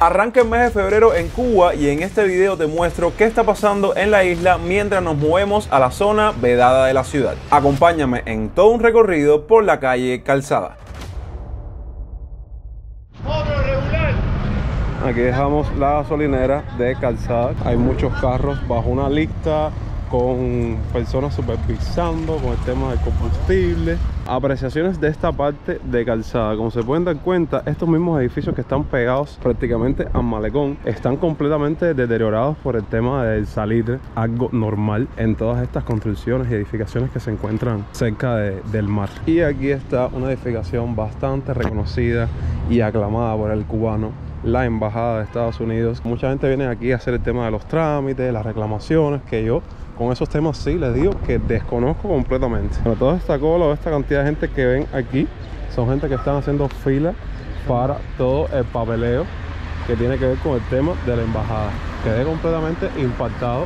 Arranca el mes de febrero en Cuba y en este video te muestro qué está pasando en la isla mientras nos movemos a la zona vedada de la ciudad. Acompáñame en todo un recorrido por la calle Calzada. Aquí dejamos la gasolinera de Calzada. Hay muchos carros bajo una lista con personas supervisando con el tema del combustible. Apreciaciones de esta parte de Calzada. Como se pueden dar cuenta, estos mismos edificios que están pegados prácticamente al malecón están completamente deteriorados por el tema del salitre, algo normal en todas estas construcciones y edificaciones que se encuentran cerca del mar. Y aquí está una edificación bastante reconocida y aclamada por el cubano, la Embajada de Estados Unidos. Mucha gente viene aquí a hacer el tema de los trámites, las reclamaciones, que yo con esos temas sí les digo que desconozco completamente. Pero toda esta cola o esta cantidad de gente que ven aquí son gente que están haciendo fila para todo el papeleo que tiene que ver con el tema de la embajada. Quedé completamente impactado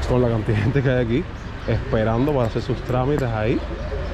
con la cantidad de gente que hay aquí esperando para hacer sus trámites ahí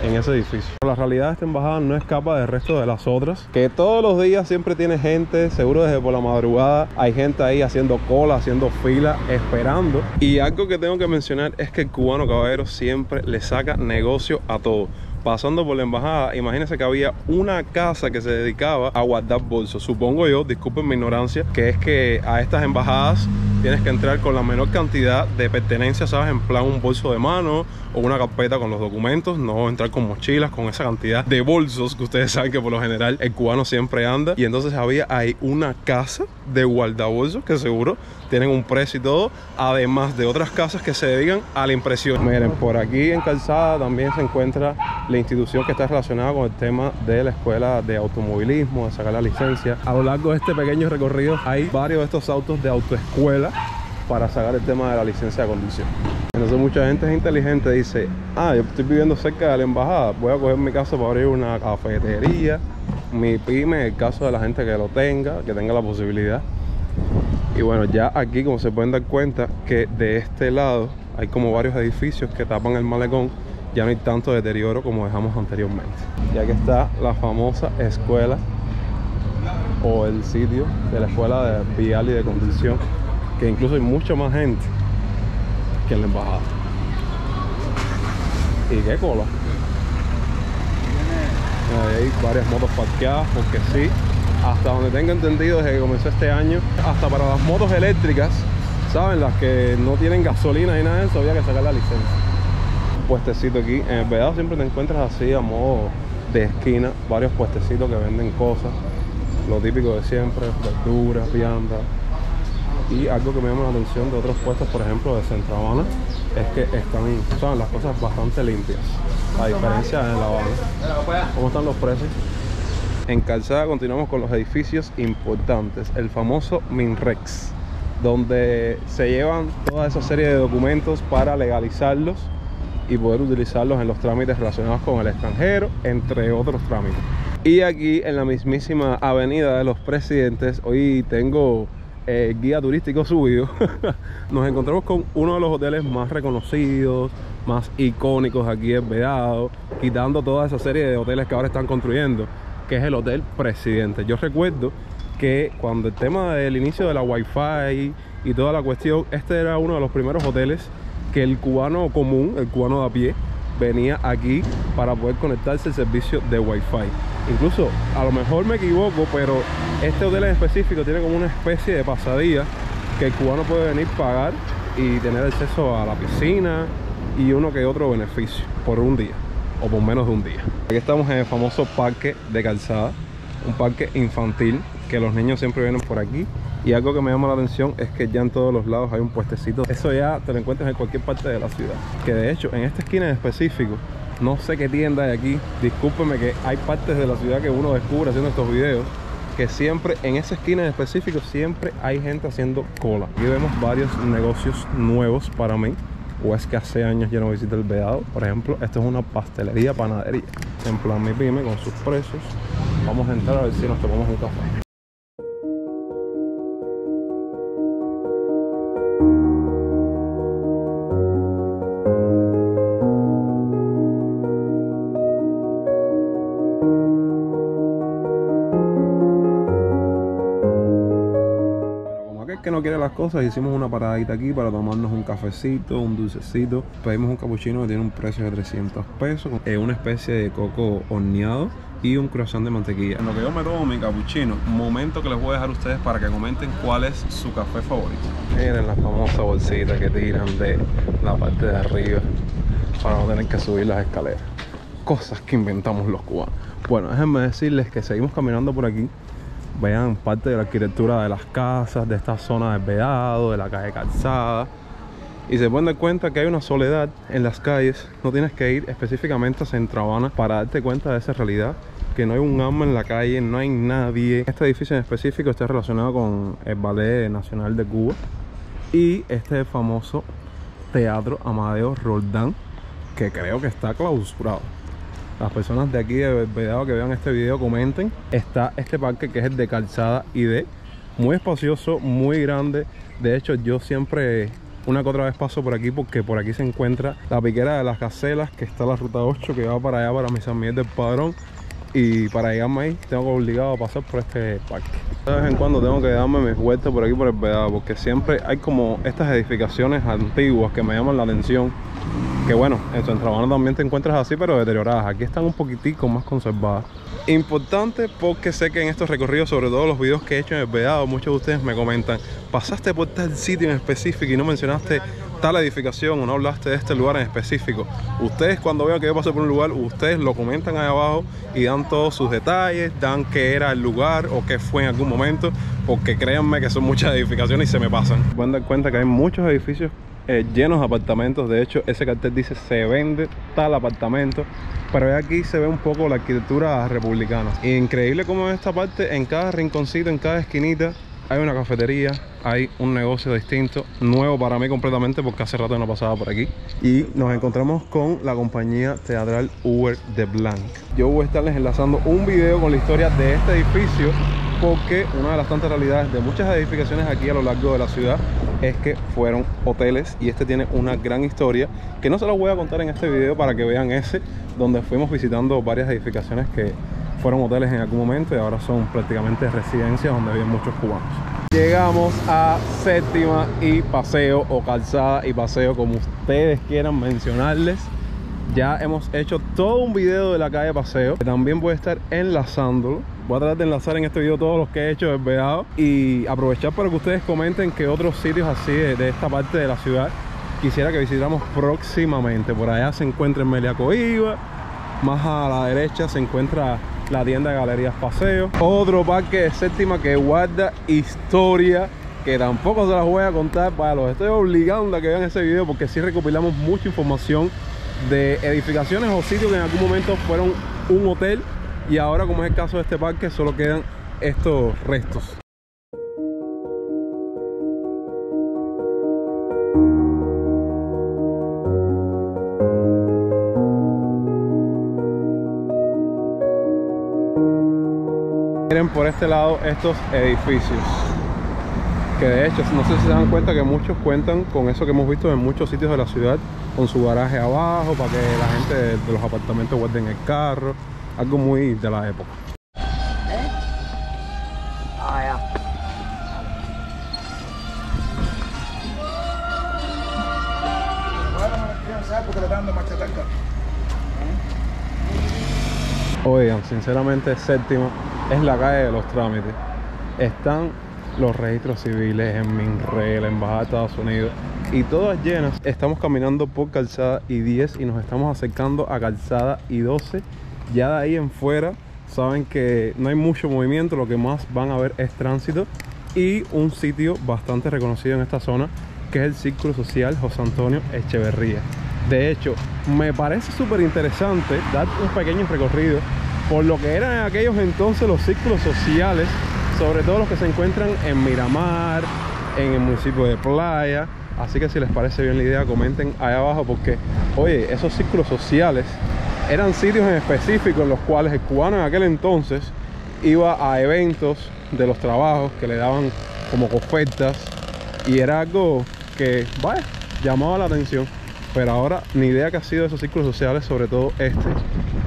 en ese edificio. Pero la realidad de esta embajada no escapa del resto de las otras, que todos los días siempre tiene gente, seguro desde por la madrugada hay gente ahí haciendo cola, haciendo fila, esperando. Y algo que tengo que mencionar es que el cubano, caballero, siempre le saca negocio a todo. Pasando por la embajada, imagínense que había una casa que se dedicaba a guardar bolsos. Supongo yo, disculpen mi ignorancia, que es que a estas embajadas tienes que entrar con la menor cantidad de pertenencias, ¿sabes? En plan un bolso de mano o una carpeta con los documentos, no entrar con mochilas, con esa cantidad de bolsos que ustedes saben que por lo general el cubano siempre anda. Y entonces había ahí una casa de guardabolsos que seguro tienen un precio y todo, además de otras casas que se dedican a la impresión. Miren, por aquí en Calzada también se encuentra la institución que está relacionada con el tema de la escuela de automovilismo, de sacar la licencia. A lo largo de este pequeño recorrido hay varios de estos autos de autoescuela para sacar el tema de la licencia de conducción. Entonces mucha gente es inteligente, dice: yo estoy viviendo cerca de la embajada, voy a coger mi casa para abrir una cafetería, mi pyme, en el caso de la gente que lo tenga, que tenga la posibilidad. Y bueno, ya aquí, como se pueden dar cuenta, que de este lado hay como varios edificios que tapan el malecón. Ya no hay tanto deterioro como dejamos anteriormente. Y aquí está la famosa escuela o el sitio de la escuela de vial y de conducción, que incluso hay mucha más gente que en la embajada. Y qué cola. Hay varias motos parqueadas porque sí, hasta donde tengo entendido, desde que comenzó este año, hasta para las motos eléctricas, ¿saben? Las que no tienen gasolina ni nada de eso, había que sacar la licencia. Puestecito aquí, en el vedado siempre te encuentras así a modo de esquina, varios puestecitos que venden cosas, lo típico de siempre, verduras, viandas. Y algo que me llama la atención de otros puestos, por ejemplo de Centro Habana, es que son las cosas bastante limpias, a diferencia de La Habana. ¿Cómo están los precios? En Calzada continuamos con los edificios importantes, el famoso MINREX, donde se llevan toda esa serie de documentos para legalizarlos y poder utilizarlos en los trámites relacionados con el extranjero, entre otros trámites. Y aquí en la mismísima Avenida de los Presidentes, hoy tengo guía turístico subido. Nos encontramos con uno de los hoteles más reconocidos, más icónicos aquí en Vedado, quitando toda esa serie de hoteles que ahora están construyendo, que es el Hotel Presidente. Yo recuerdo que cuando el tema del inicio de la Wi-Fi y toda la cuestión, este era uno de los primeros hoteles que el cubano común, el cubano de a pie, venía aquí para poder conectarse al servicio de Wi-Fi. Incluso, a lo mejor me equivoco, pero este hotel en específico tiene como una especie de pasadía que el cubano puede venir, pagar y tener acceso a la piscina y uno que otro beneficio por un día o por menos de un día. Aquí estamos en el famoso parque de Calzada, un parque infantil que los niños siempre vienen por aquí. Y algo que me llama la atención es que ya en todos los lados hay un puestecito. Eso ya te lo encuentras en cualquier parte de la ciudad. Que de hecho, en esta esquina en específico, no sé qué tienda hay aquí. Discúlpeme, que hay partes de la ciudad que uno descubre haciendo estos videos, que siempre, en esa esquina en específico, siempre hay gente haciendo cola. Aquí vemos varios negocios nuevos para mí. O es que hace años ya no visito el Vedado. Por ejemplo, esto es una pastelería, panadería. En plan mi pyme, con sus precios. Vamos a entrar a ver si nos tomamos un café. aquel que no quiere las cosas, hicimos una paradita aquí para tomarnos un cafecito, un dulcecito. Pedimos un cappuccino que tiene un precio de 300 pesos, una especie de coco horneado y un croissant de mantequilla. En lo que yo me tomo mi cappuccino, momento que les voy a dejar a ustedes para que comenten cuál es su café favorito. Miren la famosa bolsita que tiran de la parte de arriba para no tener que subir las escaleras. Cosas que inventamos los cubanos. Bueno, déjenme decirles que seguimos caminando por aquí. Vean parte de la arquitectura de las casas, de esta zona del Vedado, de la calle Calzada. Y se pueden dar cuenta que hay una soledad en las calles. No tienes que ir específicamente a Centro Habana para darte cuenta de esa realidad. Que no hay un alma en la calle, no hay nadie. Este edificio en específico está relacionado con el Ballet Nacional de Cuba. Y este es el famoso Teatro Amadeo Roldán, que creo que está clausurado. Las personas de aquí de Vedado que vean este video comenten. Está este parque que es el de Calzada ID, muy espacioso, muy grande. De hecho, yo siempre una que otra vez paso por aquí porque por aquí se encuentra la piquera de las Gacelas, que está la ruta 8 que va para allá, para San Miguel del Padrón. Y para llegarme ahí tengo que obligado a pasar por este parque. De vez en cuando tengo que darme mis vueltas por aquí por el Vedado, porque siempre hay como estas edificaciones antiguas que me llaman la atención. Que bueno, en Centro Habana también te encuentras así, pero deterioradas. Aquí están un poquitico más conservadas. Importante porque sé que en estos recorridos, sobre todo los videos que he hecho en el Vedado, muchos de ustedes me comentan: pasaste por tal sitio en específico y no mencionaste tal edificación o no hablaste de este lugar en específico. Ustedes, cuando vean que yo pasé por un lugar, ustedes lo comentan ahí abajo y dan todos sus detalles, dan qué era el lugar o qué fue en algún momento, porque créanme que son muchas edificaciones y se me pasan. Pueden dar cuenta que hay muchos edificios llenos de apartamentos. De hecho, ese cartel dice se vende tal apartamento, pero aquí se ve un poco la arquitectura republicana. Increíble como en esta parte, en cada rinconcito, en cada esquinita, hay una cafetería, hay un negocio distinto, nuevo para mí completamente porque hace rato no pasaba por aquí. Y nos encontramos con la compañía teatral Uber de Blanc. Yo voy a estarles enlazando un video con la historia de este edificio, porque una de las tantas realidades de muchas edificaciones aquí a lo largo de la ciudad es que fueron hoteles, y este tiene una gran historia que no se los voy a contar en este video para que vean ese, donde fuimos visitando varias edificaciones que fueron hoteles en algún momento y ahora son prácticamente residencias donde viven muchos cubanos. Llegamos a Séptima y Paseo, o Calzada y Paseo, como ustedes quieran mencionarles. Ya hemos hecho todo un video de la calle Paseo, que también voy a estar enlazándolo. Voy a tratar de enlazar en este video todos los que he hecho del Vedado y aprovechar para que ustedes comenten qué otros sitios así de esta parte de la ciudad quisiera que visitáramos próximamente. Por allá se encuentra el Meliá Coiba, más a la derecha se encuentra la tienda de Galerías Paseo. Otro parque de Séptima que guarda historia, que tampoco se las voy a contar, para los estoy obligando a que vean ese video, porque sí recopilamos mucha información de edificaciones o sitios que en algún momento fueron un hotel, y ahora, como es el caso de este parque, solo quedan estos restos. Miren por este lado estos edificios, que de hecho no sé si se dan cuenta que muchos cuentan con eso que hemos visto en muchos sitios de la ciudad, con su garaje abajo para que la gente de los apartamentos guarden el carro, algo muy de la época. Oigan, sinceramente Séptima es la calle de los trámites. Están los registros civiles, en Minre, la embajada de Estados Unidos, y todas llenas. Estamos caminando por Calzada y 10 y nos estamos acercando a Calzada y 12. Ya de ahí en fuera saben que no hay mucho movimiento, lo que más van a ver es tránsito y un sitio bastante reconocido en esta zona, que es el Círculo Social José Antonio Echeverría. De hecho, me parece súper interesante dar un pequeño recorrido por lo que eran en aquellos entonces los círculos sociales, sobre todo los que se encuentran en Miramar, en el municipio de Playa. Así que si les parece bien la idea, comenten ahí abajo, porque oye, esos círculos sociales eran sitios en específico en los cuales el cubano en aquel entonces iba a eventos de los trabajos que le daban como ofertas, y era algo que, vaya, llamaba la atención. Pero ahora ni idea que ha sido de esos círculos sociales, sobre todo este,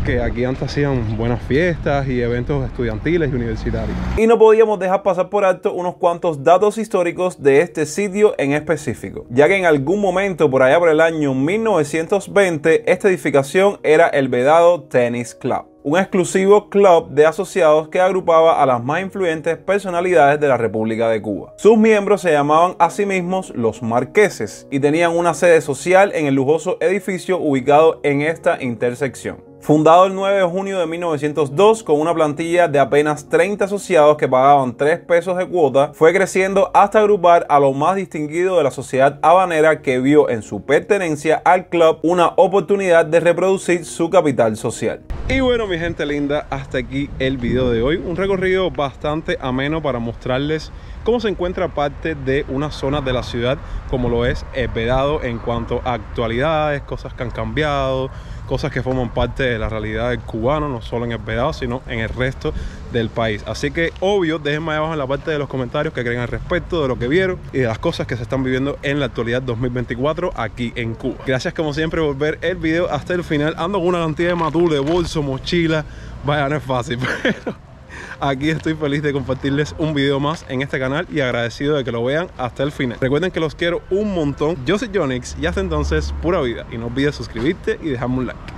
que aquí antes hacían buenas fiestas y eventos estudiantiles y universitarios. Y no podíamos dejar pasar por alto unos cuantos datos históricos de este sitio en específico, ya que en algún momento por allá por el año 1920 esta edificación era el Vedado Tennis Club, un exclusivo club de asociados que agrupaba a las más influyentes personalidades de la República de Cuba. Sus miembros se llamaban a sí mismos los Marqueses y tenían una sede social en el lujoso edificio ubicado en esta intersección. Fundado el 9 de junio de 1902 con una plantilla de apenas 30 asociados que pagaban 3 pesos de cuota, fue creciendo hasta agrupar a lo más distinguido de la sociedad habanera, que vio en su pertenencia al club una oportunidad de reproducir su capital social. Y bueno, mi gente linda, hasta aquí el video de hoy. Un recorrido bastante ameno para mostrarles cómo se encuentra parte de una zona de la ciudad como lo es El Vedado en cuanto a actualidades, cosas que han cambiado, cosas que forman parte de la realidad del cubano, no solo en El Vedado, sino en el resto del país. Así que, obvio, déjenme ahí abajo en la parte de los comentarios qué creen al respecto de lo que vieron y de las cosas que se están viviendo en la actualidad 2024 aquí en Cuba. Gracias como siempre por ver el video hasta el final. Ando con una cantidad de matules, bolso, mochila. Vaya, no es fácil, pero aquí estoy feliz de compartirles un video más en este canal y agradecido de que lo vean hasta el final. Recuerden que los quiero un montón. Yo soy Jonix y hasta entonces, pura vida. Y no olvides suscribirte y dejarme un like.